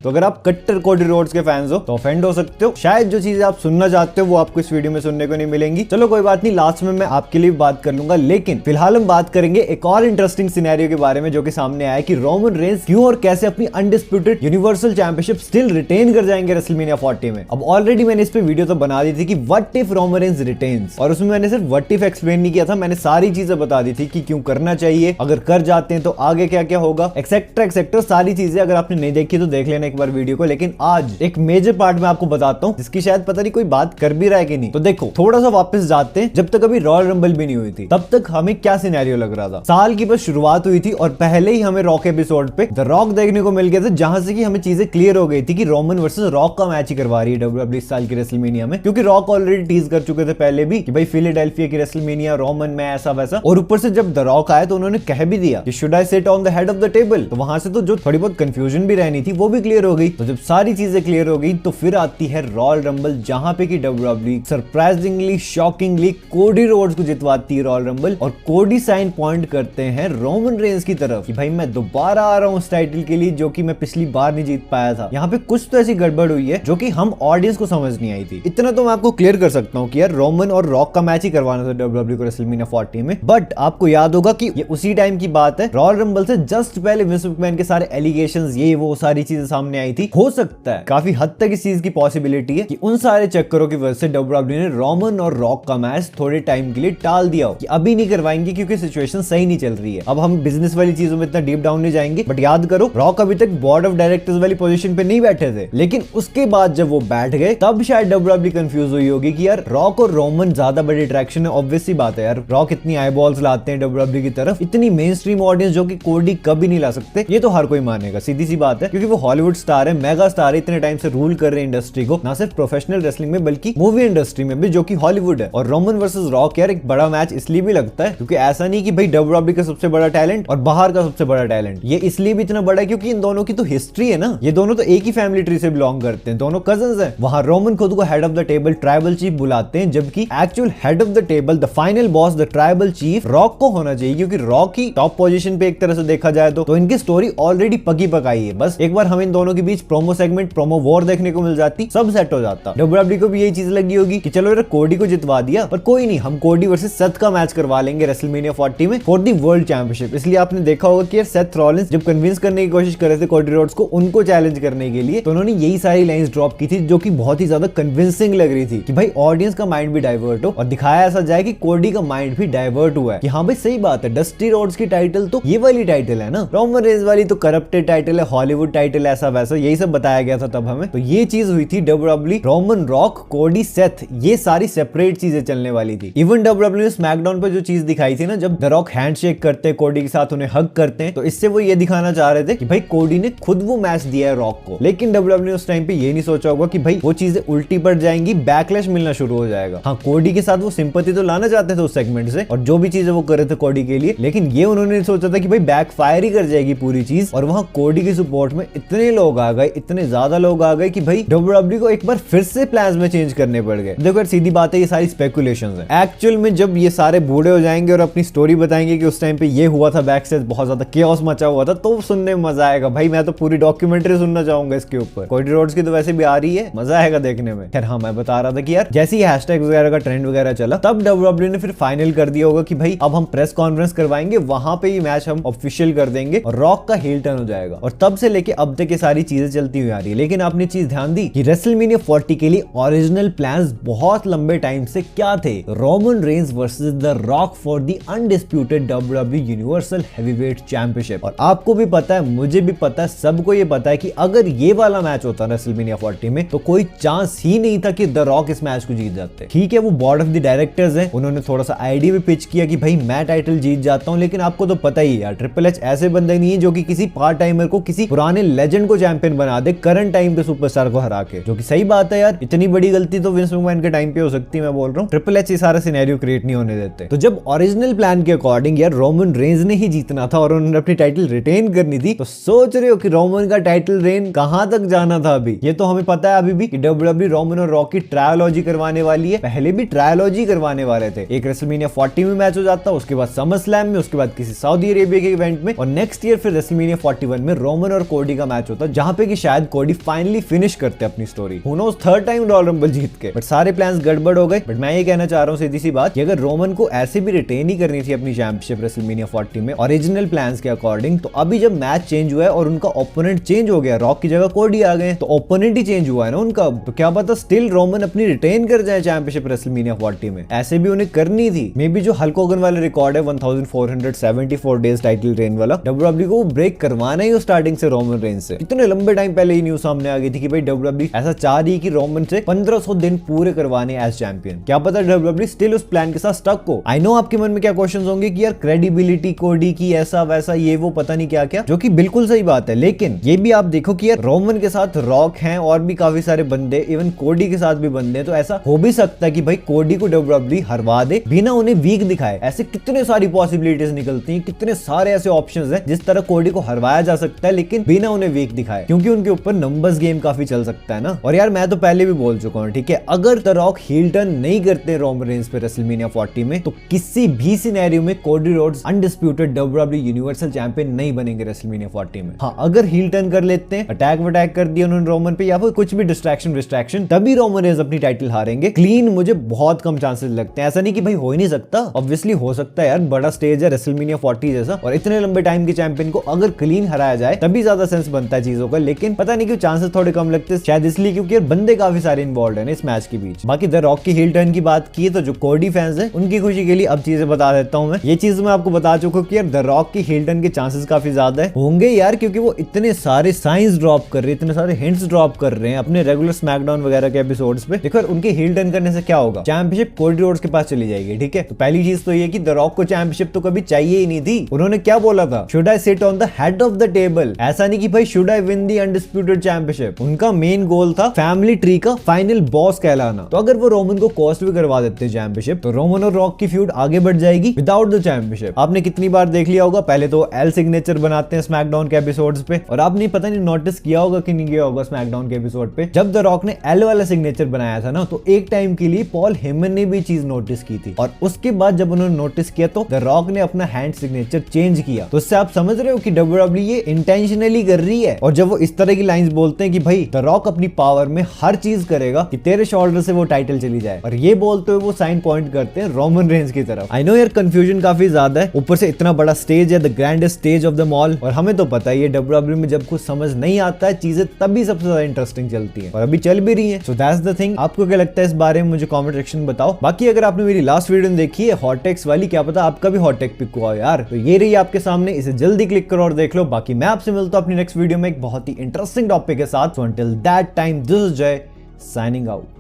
तो अगर आप कट्टर कोडी रोड्स के फैंस हो तो ऑफेंड हो सकते हो। शायद जो चीजें आप सुनना चाहते हो वो आपको इस वीडियो में सुनने को नहीं मिलेंगी। चलो कोई बात नहीं, लास्ट में मैं आपके लिए बात कर लूंगा, लेकिन फिलहाल हम बात करेंगे एक और इंटरेस्टिंग सिनेरियो के बारे में जो कि सामने आया कि रोमन रेंस क्यों और कैसे अपनी undisputed universal championship still retain कर जाएंगे रेसलमेनिया 40 में। अब ऑलरेडी मैंने इस पे वीडियो तो बना दी थी कि what if Roman Reigns retains, और उसमें मैंने सिर्फ व्हाट इफ एक्सप्लेन नहीं किया था, मैंने सारी चीजें बता दी थी कि क्यों करना चाहिए, अगर कर जाते हैं तो आगे क्या क्या होगा, एक्सेट्रा एक्सेट्रा सारी चीजें। अगर आपने नहीं देखी तो देख लेना एक बार वीडियो को। लेकिन आज एक मेजर पार्ट में आपको बताता हूं जिसकी शायद पता नहीं कोई बात कर भी रहा है कि नहीं। तो देखो थोड़ा सा वापस जाते हैं, जब तक अभी रॉयल रंबल भी नहीं हुई थी तब तक हमें क्या सिनेरियो लग रहा था। साल की बस शुरुआत हुई थी और पहले ही हमें रॉक एपिसोड पे द रॉक देखने को मिल गया था, जहां से कि हमें चीजें क्लियर हो गई थी कि रोमन वर्सेस रॉक का मैच ही करवा रही है डब्ल्यूडब्ल्यूई इस साल की रेसलमेनिया में, क्योंकि रॉक ऑलरेडी टीज कर चुके थे पहले भी कि भाई फिलाडेल्फिया की रेसलमेनिया रोमन में ऐसा वैसा। और ऊपर से जब द रॉक आए तो उन्होंने कह भी दिया कि should I sit on the head of the table, तो वहां से तो जो थोड़ी बहुत कंफ्यूजन भी रहनी थी वो भी क्लियर हो गई। तो जब सारी चीजें क्लियर हो गई तो फिर आती है रॉयल रंबल, जहां पे कि WWE surprisingly shockingly Cody Rhodes को जितवाती है रॉयल रंबल, और कोडी साइन पॉइंट करते हैं रोमन रेंस की तरफ कि भाई मैं दोबारा आ रहा हूं उस टाइटल के लिए जो कि मैं पिछली बार नहीं जीत पाया था। यहाँ पे कुछ तो ऐसी गड़बड़ हुई है जो कि हम ऑडियंस को समझ नहीं आई थी। इतना तो मैं आपको क्लियर कर सकता हूँ कि यार रोमन और रॉक का मैच ही करवाना था डब्ल्यूडब्ल्यूई को रेसलमेनिया 40 में। बट आपको याद होगा कि ये उसी टाइम की बात है, रॉयल रंबल से जस्ट पहले विंस मैकमैन के सारे एलिगेशंस ये वो सारी चीजें सामने आई थी। हो सकता है काफी हद तक इस चीज की पॉसिबिलिटी है कि उन सारे चक्करों की वजह से डब्ल्यूडब्ल्यूई ने रोमन और रॉक का मैच थोड़े टाइम के लिए टाल दिया हो कि अभी नहीं करवाएंगे क्योंकि सिचुएशन सही नहीं चल रही है। अब हम बिजनेस वाली चीजों में इतना डीप डाउन नहीं जाएंगे, बट याद करो रॉक अभी तक बोर्ड ऑफ डायरेक्टर्स वाली पोजीशन पे नहीं बैठे थे, लेकिन उसके बाद जब वो बैठ गए तब शायद डब्ल्यूडब्ल्यूई कंफ्यूज हुई होगी कि यार रॉक और रोमन ज्यादा बड़ी अट्रैक्शन है। ऑब्वियस सी बात है यार, रॉक इतनी आईबॉल्स लाते हैं डब्ल्यूडब्ल्यूई की तरफ, इतनी मेन स्ट्रीम ऑडियंस जो कि कोडी कभी नहीं ला सकते, ये तो हर कोई मानेगा, सीधी सी बात है, क्योंकि वो हॉलीवुड स्टार है, मेगा स्टार है, इतने टाइम से रूल कर रहे हैं इंडस्ट्री को, ना सिर्फ प्रोफेशनल रेसलिंग में बल्कि मूवी इंडस्ट्री में भी जो कि हॉलीवुड है। और रोमन वर्सेस रॉक यार एक बड़ा मैच इसलिए भी लगता है क्योंकि ऐसा नहीं कि भाई डब्ल्यूडब्ल्यूई का सबसे बड़ा टैलेंट और बाहर का सबसे बड़ा टैलेंट, ये इसलिए भी इतना बड़ा है क्योंकि इन दोनों की तो हिस्ट्री है ना, ये दोनों तो एक ही फैमिली ट्री से बिलोंग करते हैं, दोनों कजन्स हैं। वहां रोमन खुद को head of the table tribal chief बुलाते हैं, जबकि actual head of the table the final boss the tribal chief rock को होना चाहिए, क्योंकि रॉक ही टॉप पोजीशन पे एक तरह से देखा जाए तो इनकी स्टोरी ऑलरेडी पकी पकाई है। बस एक बार हम इन दोनों के बीच प्रोमो सेगमेंट प्रोमो वॉर देखने को मिल जाती, सब सेट हो जाता। डब्ल्यूडब्ल्यूई को भी यही चीज लगी होगी कि चलो यार कोडी को जितवा दिया, पर कोई नहीं, हम कोडी वर्सेस सेथ का मैच करवा लेंगे रेसलमेनिया 40 में फॉर द वर्ल्ड चैंपियनशिप। इसलिए आपने देखा होगा कि यार सेथ रॉलिंस जब कन्विंस करने की कोशिश कर रहे थे कोडी रोड्स को उनको चैलेंज करने के लिए, तो उन्होंने यही सारी लाइंस ड्रॉप की थी जो कि बहुत ही ज्यादा कन्विंसिंग लग रही थी कि भाई ऑडियंस का माइंड भी डाइवर्ट हो, और दिखाया ऐसा जाए कि कोडी का माइंड भी डाइवर्ट हुआ है कि हाँ भाई सही बात है, डस्टी रोड्स की टाइटल तो ये वाली टाइटल है ना, रोमन रेंस वाली तो करप्टेड टाइटल है, हॉलीवुड टाइटल ऐसा वैसा, यही सब बताया गया था तब हमें। तो ये चीज हुई थी डब्ल्यूडब्ल्यूई रोमन रॉक कोडी सेथ, ये सारी सेपरेट चीजें चलने वाली थी। इवन डब्ल्यूडब्ल्यूई स्मैकडाउन पे जो चीज दिखाई थी ना, जब द रॉक हैंडशेक करते हैं कोडी के साथ, उन्हें हग करते हैं, तो इससे वो ये दिखाना चाह रहे थे कि भाई कोडी ने खुद वो मैच दिया है रॉक को। लेकिन डब्ल्यूडब्ल्यूई उस टाइम पे ये नहीं सोचा होगा कि भाई वो चीजें उल्टी पड़ जाएंगी, बैकलैश मिलना शुरू हो जाएगा। हाँ कोडी के साथ वो सिंपैथी तो लाना चाहते थे उस सेगमेंट से, और जो भी चीजें वो कर रहे थे कोडी के लिए, लेकिन ये उन्होंने नहीं सोचा था कि भाई बैकफायर ही कर जाएगी पूरी चीज। और वहां कोडी की सपोर्ट में इतने लोग आ गए, इतने ज्यादा लोग आ गए कि भाई डब्ल्यूडब्ल्यूई को एक बार फिर से प्लान्स में चेंज करने पड़ गए। देखो यार सीधी बात है, ये सारी स्पेकुलेशंस हैं। एक्चुअल में जब ये सारे बूढ़े हो जाएंगे और अपनी स्टोरी बताएंगे कि उस टाइम पे ये हुआ था, बैक स्टेज बहुत ज्यादा केओस मचा हुआ था, तो सुनने में मजा आएगा। भाई मैं तो पूरी डॉक्यूमेंट्री सुनना चाहूंगा इसके ऊपर। कोडी रोड्स की तो वैसे भी आ रही है, मजा आएगा देखने में। खैर हाँ, मैं बता रहा था कि यार जैसे ही हैशटैग वगैरह का ट्रेंड वगैरह चला, तब डब्ल्यूडब्ल्यूई ने फिर फाइनल कर दिया होगा कि भाई अब हम प्रेस कॉन्फ्रेंस करवाएंगे, वहां पे ही मैच हम ऑफिशियल कर देंगे और रॉक का heel टर्न हो जाएगा। और तब से लेके अब तक ये सारी चीजें चलती हुई आ रही है। लेकिन आपने चीज ध्यान दी कि रेसलमेनिया 40 के लिए ओरिजिनल प्लान्स बहुत लंबे टाइम से क्या थे? Roman Reigns versus the rock for the undisputed WWE universal heavyweight championship. और आपको भी पता है, मुझे भी पता है, सबको ये पता है कि अगर ये वाला मैच होता रेसलमेनिया 40 में तो कोई चांस ही नहीं था कि द रॉक इस मैच को जीत जाते। ठीक है, वो बोर्ड ऑफ द डायरेक्टर्स हैं, उन्होंने थोड़ा सा आइडिया भी पिच किया कि भाई मैं टाइटल जीत जाता हूं, लेकिन आपको तो पता ही है यार, ट्रिपल एच ऐसे बंदे नहीं है जो कि किसी पार्ट टाइमर को, किसी पुराने लेजेंड को चैंपियन बना दे करंट टाइम पे सुपरस्टार को हरा के, जो कि सही बात है यार, इतनी बड़ी गलती तो विंस मैकमैन के टाइम पे हो सकती है। मैं बोल रहा हूँ ट्रिपल एच ये सारा सिनेरियो क्रिएट नहीं होने देते। तो जब ओरिजिनल प्लान के अकॉर्डिंग यार रोमन रेंस ने ही जीतना था और उन्होंने अपनी टाइटल रिटेन करनी थी, तो सोच रहे हो कि रोमन का टाइटल रेन कहां तक जाना था? अभी ये तो हमें पता है अभी भी कि डब्ल्यूडब्ल्यूई रोमन और रॉक की ट्रायोलॉजी करवाने वाली है। पहले भी ट्रायोलॉजी करवाने वाले थे, एक रेसलमेनिया 40 में मैच हो जाता, उसके बाद समर स्लैम में, उसके बाद किसी सऊदी अरेबिया के इवेंट में, और नेक्स्ट ईयर फिर रेसलमेनिया 41 में रोमन और कोडी का मैच होता, था जहां पे कि शायद कोडी फाइनली फिनिश करते अपनी story, who knows third time Royal Rumble जीत के। बट सारे प्लान्स गड़बड़ हो गए। बट मैं ये कहना चाह रहा हूँ सीधी सी बात कि अगर रोमन को ऐसे भी रिटेन ही करनी थी अपनी चैंपियनशिप रेसलमेनिया 40 में ओरिजिनल प्लान्स के अकॉर्डिंग, तो अभी जब मैच चेंज हुआ है और उनका ओपोनेंट चेंज हो गया, रॉक की जगह कोडी आ गए, तो ओपोनेंट ही चेंज हुआ है ना उनका, तो क्या पता स्टिल रोमन अपनी रिटेन कर जाए चैंपियनशिप रेसलमेनिया 40 में। ऐसे भी उन्हें करनी थी। मे बी जो हल्क होगन वाला रिकॉर्ड है 1474 डेज टाइटल रेन वाला, डब्ल्यूडब्ल्यूई को ब्रेक करवाना ही स्टार्टिंग से रोमन रेंज से। इतने लंबे टाइम पहले ही न्यूज सामने आ गई थी कि भाई डब्ल्यूडब्ल्यूई ऐसा चाह रही है कि रोमन से 1500 दिन पूरे करवाने एज चैंपियन। क्या पता डब्ल्यूडब्ल्यूई स्टिल उस प्लान के साथ स्टक हो। आई नो आपके मन में क्या क्वेश्चंस होंगे कि यार क्रेडिबिलिटी कोडी की ऐसा वैसा ये वो पता नहीं क्या क्या, जो कि बिल्कुल सही बात है। लेकिन ये भी आप देखो कि यार रोमन के साथ रॉक हैं और भी काफी सारे बंदे, इवन कोडी के साथ भी बंदे हैं, तो ऐसा हो भी सकता है कि भाई कोडी को डब्ल्यूडब्ल्यूई हरवा दे बिना उन्हें वीक दिखाए। ऐसे कितने सारी पॉसिबिलिटीज निकलती हैं, कितने सारे ऐसे ऑप्शंस हैं जिस तरह कोडी को हरवाया जा सकता है लेकिन बिना उन्हें वीक दिखाए, क्योंकि उनके ऊपर नंबर्स गेम काफी चल सकता है ना। और यार मैं तो पहले भी बोल चुका हूं, ठीक है, अगर द रॉक हील टर्न नहीं करते रोमन रेंज पे रेसलमेनिया 40 में, तो किसी भी सिनेरियो में Cody Rhodes undisputed WWE universal champion नहीं बनेंगे रेसलमेनिया 40 में। हाँ, अगर हील टर्न कर लेते हैं, अटैक कर दिया उन्होंने रोमन पे या फिर कुछ भी डिस्ट्रैक्शन, तभी रोमन रेंज अपनी टाइटल हारेंगे। क्लीन मुझे बहुत कम चांसेस लगते हैं। ऐसा नहीं कि भाई हो ही नहीं सकता, ऑब्वियसली हो सकता है यार, बड़ा स्टेज है रेसलमेनिया 40 जैसा, और इतने लंबे टाइम के चैंपियन को अगर क्लीन हराया जाए तभी ज्यादा सेंस बनता है चीजों का। लेकिन पता नहीं क्यों चांसेस थोड़े कम लगते हैं, शायद इसलिए क्योंकि यार बंदे काफी सारे इन्वॉल्व हैं इस मैच के बीच। बाकी द रॉक की हील टर्न की बात की तो जो कोडी फैंस हैं उनकी खुशी के लिए अब चीजें बता देता हूं मैं। ये चीज मैं आपको बता चुका हूं कि यार द रॉक की हील टर्न के चांसेस काफी ज्यादा है होंगे यार, क्योंकि वो इतने सारे साइंस ड्रॉप कर रहे हैं, इतने सारे हिंट्स ड्रॉप कर रहे हैं अपने रेगुलर स्मैकडाउन वगैरह के एपिसोड्स पे। देखो उनके हील टर्न करने से क्या होगा, चैंपियनशिप कोडी रोड्स के पास चली जाएगी, ठीक है। तो पहली चीज तो ये कि द रॉक को चैंपियनशिप तो कभी चाहिए ही नहीं थी। उन्होंने क्या बोला था, should I sit on the head of the table, ऐसा नहीं कि भाई should I win the undisputed championship. उनका मेन गोल था फैमिली ट्री का फाइनल बॉस कहलाना। तो अगर वो रोमन को कॉस्ट भी करवा देते चैंपियनशिप, तो रोमन और रॉक की फ्यूड आगे बढ़ जाएगी विदाउट द चैंपियनशिप। आपने कितनी बार देख लिया होगा, पहले तो एल सिग्नेचर बनाते हैं स्मैकडाउन के एपिसोड्स पे, और आपने पता नहीं नोटिस किया होगा कि नहीं किया होगा स्मैकडाउन के एपिसोड पे, जब द रॉक ने एल वाला सिग्नेचर बनाया था ना, तो एक टाइम के लिए पॉल हेमन ने भी चीज नोटिस की थी, और उसके बाद जब उन्होंने नोटिस किया तो द रॉक ने अपना हैंड सिग्नेचर चेंज किया। तो इससे आप समझ रहे हो कि डब्ल्यूडब्ल्यूई ये इंटेंशनली कर रही है। और जब वो इस तरह की लाइंस बोलते हैं कि भाई द रॉक अपनी पावर में हर चीज करेगा कि तेरे शोल्डर से वो टाइटल चली जाए, और ये बोलते हुए वो साइन पॉइंट करते हैं रोमन रेंज की तरफ। आई नो यार कंफ्यूजन काफी ज्यादा है, ऊपर से इतना बड़ा स्टेज है, the grandest stage of the mall, और हमें तो पता है ये डब्ल्यूडब्ल्यूई में जब कुछ समझ नहीं आता है चीजें तभी सबसे ज्यादा इंटरेस्टिंग चलती है, और अभी चल भी रही है। So that's the thing. आपको क्या लगता है इस बारे में मुझे कमेंट सेक्शन में बताओ। बाकी अगर आपने मेरी लास्ट वीडियो देखी है हॉट टेक्स वाली, क्या पता आपका भी हॉट टेक पिक हुआ यार, तो ये रही आपके सामने, इसे जल्दी क्लिक करो और देख लो। बाकी मैं आपसे मिलता हूं अपनी नेक्स्ट वीडियो में एक बहुत ही इंटरेस्टिंग टॉपिक के साथ। So until that time, this is जय साइनिंग आउट।